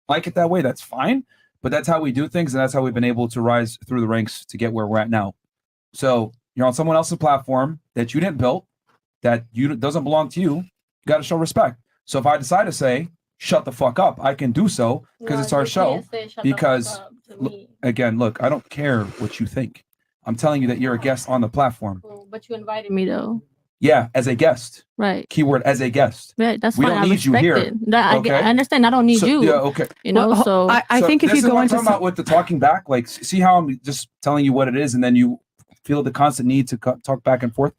like it that way, that's fine. But that's how we do things, and that's how we've been able to rise through the ranks to get where we're at now. So you're on someone else's platform that you didn't build, that doesn't belong to you. You got to show respect. So if I decide to say, shut the fuck up, I can do so because it's our show. Because, again, look, I don't care what you think. I'm telling you that you're a guest on the platform. But you invited me, though. Yeah, as a guest. Right. Keyword, as a guest. Right, that's we fine. don't need you here. Okay? I understand. I don't need you. Yeah, okay. You know, so I think if you go into talking about with the talking back, like, see how I'm just telling you what it is, and then you feel the constant need to talk back and forth.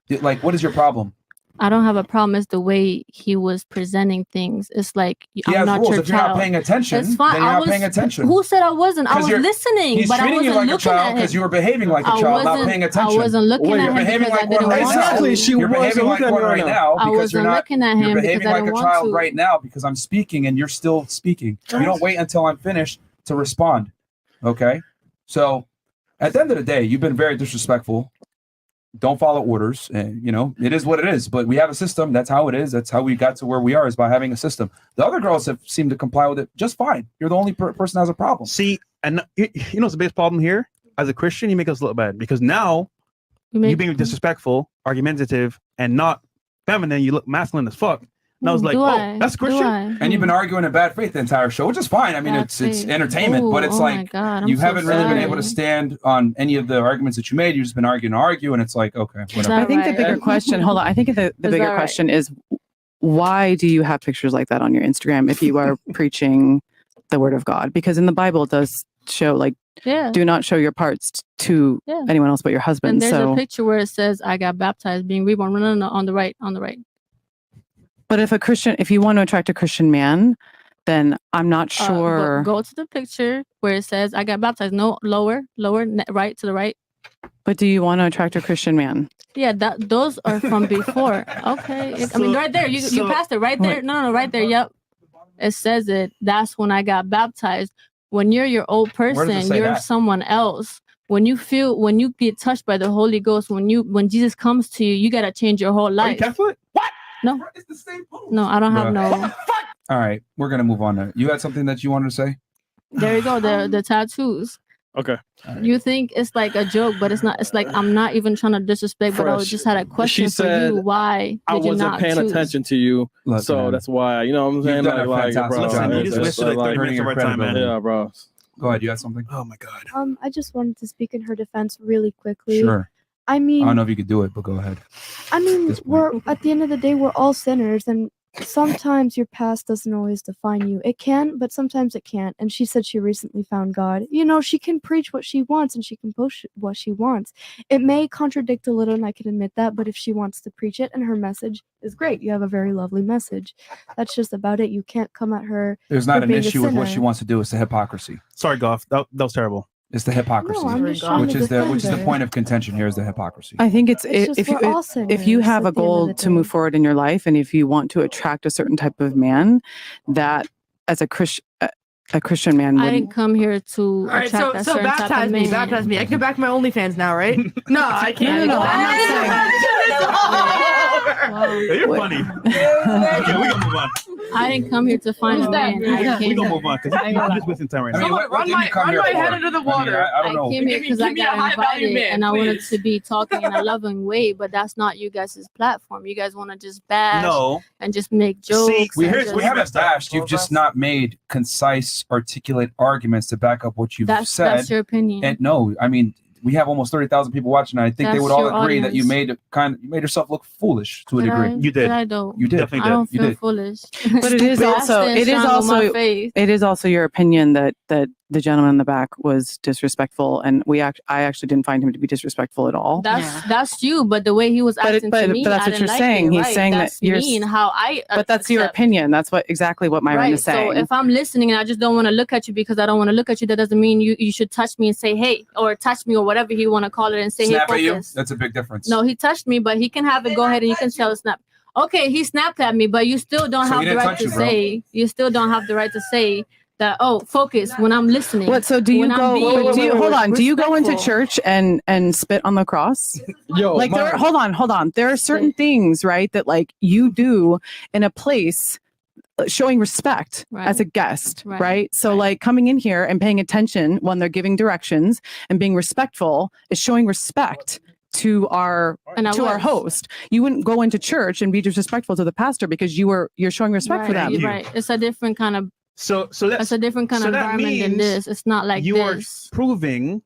Like, what is your problem? I don't have a problem. It's the way he was presenting things. It's like, I'm not rules. your If you're child. Not paying attention, it's fine. then you're not paying attention. Who said I wasn't? I was listening, He's but I treating wasn't you like looking a child at him. because you were behaving like a child, not paying attention. I wasn't looking at him behaving because like I didn't one want exactly. to. She you're behaving like one right now because you're not looking at him. You're behaving like a child to. right now because I'm speaking and you're still speaking. You don't wait until I'm finished to respond. Okay? So at the end of the day, you've been very disrespectful. Don't follow orders, and it is what it is. But we have a system. That's how it is. That's how we got to where we are, is by having a system. The other girls have seemed to comply with it just fine. You're the only person that has a problem. See, and you know what's the biggest problem here? As a Christian, you make us look bad because now you being disrespectful, argumentative, and not feminine. You look masculine as fuck. And I was like, that's Christian. And you've been arguing in bad faith the entire show, which is fine. I mean, it's entertainment, but it's like you haven't really been able to stand on any of the arguments that you made. You've just been arguing, and it's like, okay, whatever. I think the bigger question, hold on. I think the bigger question is, why do you have pictures like that on your Instagram if you are preaching the word of God? Because in the Bible it does show, like, do not show your parts to anyone else but your husband. And there's a picture where it says, I got baptized, being reborn. No, on the right. But if you want to attract a Christian man, then I'm not sure. Go to the picture where it says, I got baptized. No, lower, right, to the right. But do you want to attract a Christian man? Yeah, those are from before. Okay. I mean, right there. You passed it right there. No, right there. Yep. It says it. That's when I got baptized. When you're your old person, you're someone else. When you get touched by the Holy Ghost, when Jesus comes to you, you got to change your whole life. Are you Catholic? What? No. It's the same pose. No, I don't have no. All right, we're gonna move on. You had something that you wanted to say? There you go. The tattoos. Okay. You think it's like a joke, but it's not. It's like, I'm not even trying to disrespect, but I just had a question for you. Why I wasn't paying attention to you, so that's why. You know what I'm saying? You've done a fantastic job. You just wasted like 30 minutes of our time, man. Yeah, bro. Go ahead. You had something? Oh my God. I just wanted to speak in her defense really quickly. Sure. I mean, I don't know if you could do it, but go ahead. I mean, we're at the end of the day, we're all sinners, and sometimes your past doesn't always define you. It can, but sometimes it can't. And she said she recently found God. She can preach what she wants and she can post what she wants. It may contradict a little, and I can admit that, but if she wants to preach it and her message is great, you have a very lovely message. That's just about it. You can't come at her. There's not an issue with what she wants to do. It's the hypocrisy. Sorry, Goff. That was terrible. It's the hypocrisy, which is the point of contention here, is the hypocrisy. I think if you have a goal to move forward in your life, and if you want to attract a certain type of man, that as a Christian man, I didn't come here to attract a certain type of man. Baptize me. I can back my OnlyFans now, right? No, I can't. No, You're funny. Okay, we gonna move on. I didn't come here to find a man. We gonna move on because I'm just wasting time right now. Run my head under the water. I don't know. I came here because I got invited and I wanted to be talking in a loving way, but that's not you guys' platform. You guys want to just bash and just make jokes. See, we haven't bashed. You've just not made concise, articulate arguments to back up what you've said. That's your opinion. And no, I mean, we have almost 30,000 people watching. And I think they would all agree that you made yourself look foolish to a degree. You did. I don't. You did. Definitely I don't did. feel foolish. But it is also your opinion that the gentleman in the back was disrespectful, and I actually didn't find him to be disrespectful at all. That's you, but the way he was acting to me, but that's what you're saying. He's saying that you're mean how I. But that's your opinion. That's exactly what Myron is saying. So if I'm listening and I just don't want to look at you because I don't want to look at you, that doesn't mean you should touch me and say hey, or touch me or whatever you want to call it and say snap hey. At you? That's a big difference. No, he touched me, but he can have it. Go ahead and you can tell it snap. Okay, he snapped at me, but you still don't have the right to say. You still don't have the right to say that. Oh, focus when I'm listening. What? So do you go? Hold on. Do you go into church and spit on the cross? Like hold on. There are certain things, right, that like you do in a place showing respect as a guest, right? So like coming in here and paying attention when they're giving directions and being respectful is showing respect to our host. You wouldn't go into church and be disrespectful to the pastor because you're showing respect for them. Right. It's a different kind of that's a different kind of environment than this. It's not like you are this. proving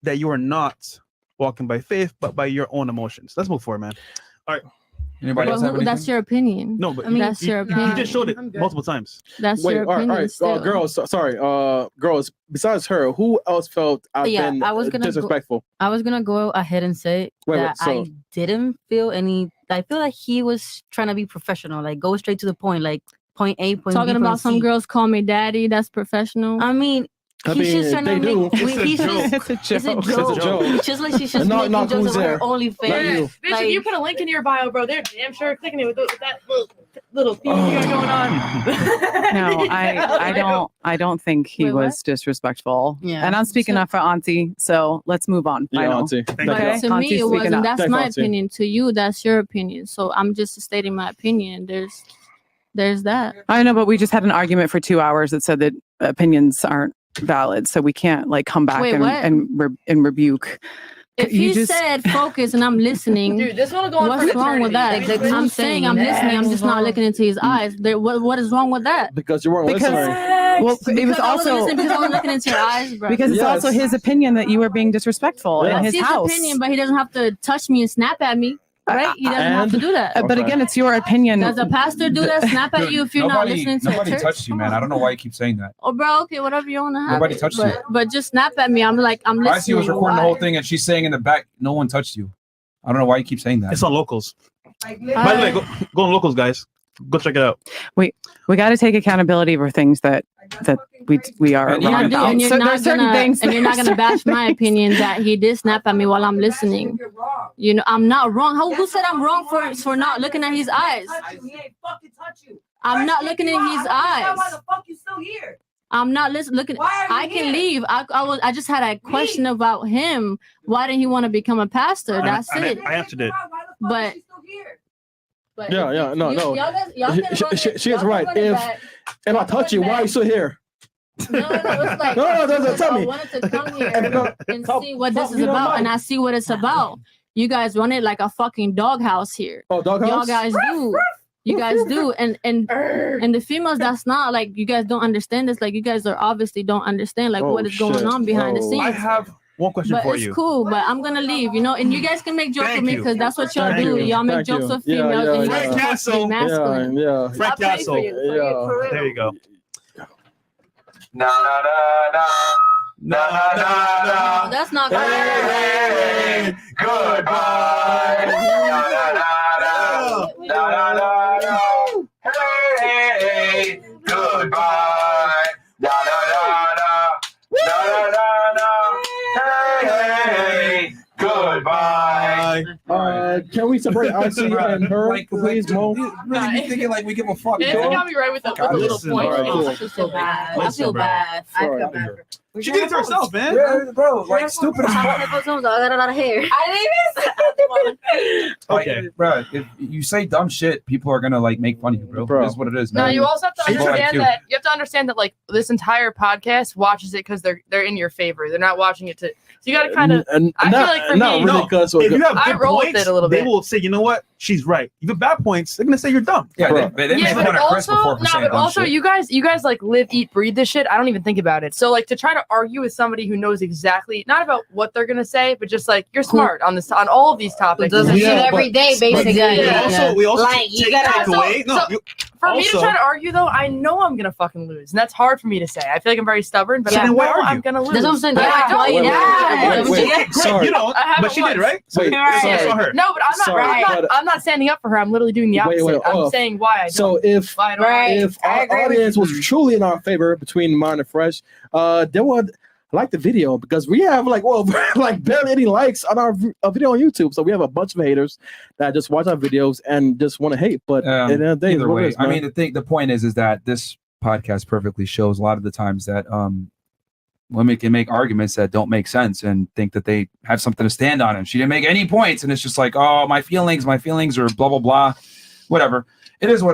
that you are not walking by faith, but by your own emotions. Let's move forward, man. All right. Anybody else have anything? That's your opinion. No, but that's your opinion. You just showed it multiple times. That's your opinion. All right. Still. Girls. Besides her, who else felt I've been disrespectful? I was gonna go ahead and say I didn't feel any. I feel like he was trying to be professional, like go straight to the point, like point A, point B. Talking about some girls call me daddy. That's professional. I mean, he's just trying to make. It's a joke. It's just like she's just making jokes about her OnlyFans. Bitch, if you put a link in your bio, bro, they're damn sure clicking it with that little thing you got going on. No, I don't think he was disrespectful. Yeah. And I'm speaking up for Auntie, so let's move on. Yeah, Auntie. Okay? To me, it wasn't. That's Thanks, my Auntie. opinion. To you, that's your opinion. So I'm just stating my opinion. There's that. I know, but we just had an argument for 2 hours that said that opinions aren't valid, so we can't like come back and rebuke. If he said focus and I'm listening, dude, this one will go on. What's wrong with that? I'm saying I'm listening. I'm just not looking into his eyes. What is wrong with that? Because you weren't listening. Well, it was also because I was looking into your eyes, bro. Because it's also his opinion that you were being disrespectful in his house. His opinion, but he doesn't have to touch me and snap at me. Right? He doesn't have to do that. But again, it's your opinion. Does a pastor do that? Snap at you if you're not listening to Nobody church? touched you, man. I don't know why you keep saying that. Oh, bro, okay, whatever you want to have. Nobody touched you. But just snap at me. I'm listening. I see was recording the whole thing, and she's saying in the back, no one touched you. I don't know why you keep saying that. It's on Locals. By the way, go on Locals, guys. Go check it out. We got to take accountability for things that we are And wrong you're about. And you're So not there's certain gonna, things and you're not gonna bash my opinion that he did snap at me while I'm listening. You know, I'm not wrong. Who said I'm wrong for not looking at his eyes? I'm not looking in his eyes. Why the fuck you still here? I'm not looking. I can leave. I just had a question about him. Why didn't he want to become a pastor? That's it. I answered it. But no. She is right. If I touch you, why are you still here? No, it's like no, tell me. I wanted to come here and see what this is about, and I see what it's about. You guys run it like a fucking doghouse here. Oh, doghouse? Y'all guys do. You guys do, and the females, that's not like you guys don't understand this. Like you guys are obviously don't understand like what is going on behind the scenes. I have one question for you. It's cool, but I'm gonna leave, you know, and you guys can make jokes with me because that's what y'all do. Y'all make jokes with females and you guys are supposed to be masculine. Yeah. Frank Castle. There you go. Na na na na na na na. That's not good. Hey, goodbye. Na na na na na na. Hey, goodbye. Na na na na na na. Hey, goodbye. Can we separate ICY and her, please, Mo? Really be thinking like we give a fuck. It's got me right with the little point. I feel bad. I feel bad. She did it to herself, man. Yeah, bro, like stupid as fuck. I got a lot of hair. Okay, bro. If you say dumb shit, people are gonna like make fun of you, bro. That's what it is, man. No, you also have to People like understand you. that you have to understand that like this entire podcast watches it because they're in your favor. They're not watching it to. So you got to kind of. I feel like for me, really because if you have I good roll with points, it a little bit. They will say, you know what? She's right. If you have bad points, they're gonna say you're dumb. Yeah, they make fun of Chris before for saying dumb shit. you guys like live, eat, breathe this shit. I don't even think about it. So like to try to argue with somebody who knows exactly not about what they're gonna say, but just like you're smart on this on all of these topics. Doesn't every day, basically. We also Like, you gotta- For me to try to argue though, I know I'm gonna fucking lose, and that's hard for me to say. I feel like I'm very stubborn, but I know I'm gonna lose. That's what I'm saying. I don't. Sorry. You don't, but she did, right? Wait, saw her. No, but I'm not standing up for her. I'm literally doing the opposite. I'm saying why I don't. So if Why I don't. if our audience was truly in our favor between Mine and Fresh, they would like the video because we have like barely any likes on our video on YouTube. So we have a bunch of haters that just watch our videos and just want to hate. But at the end of the day, either way, is, I mean, the point is that this podcast perfectly shows a lot of the times that women can make arguments that don't make sense and think that they have something to stand on. And she didn't make any points, and it's just like, oh, my feelings are blah blah blah, whatever. It is what it is.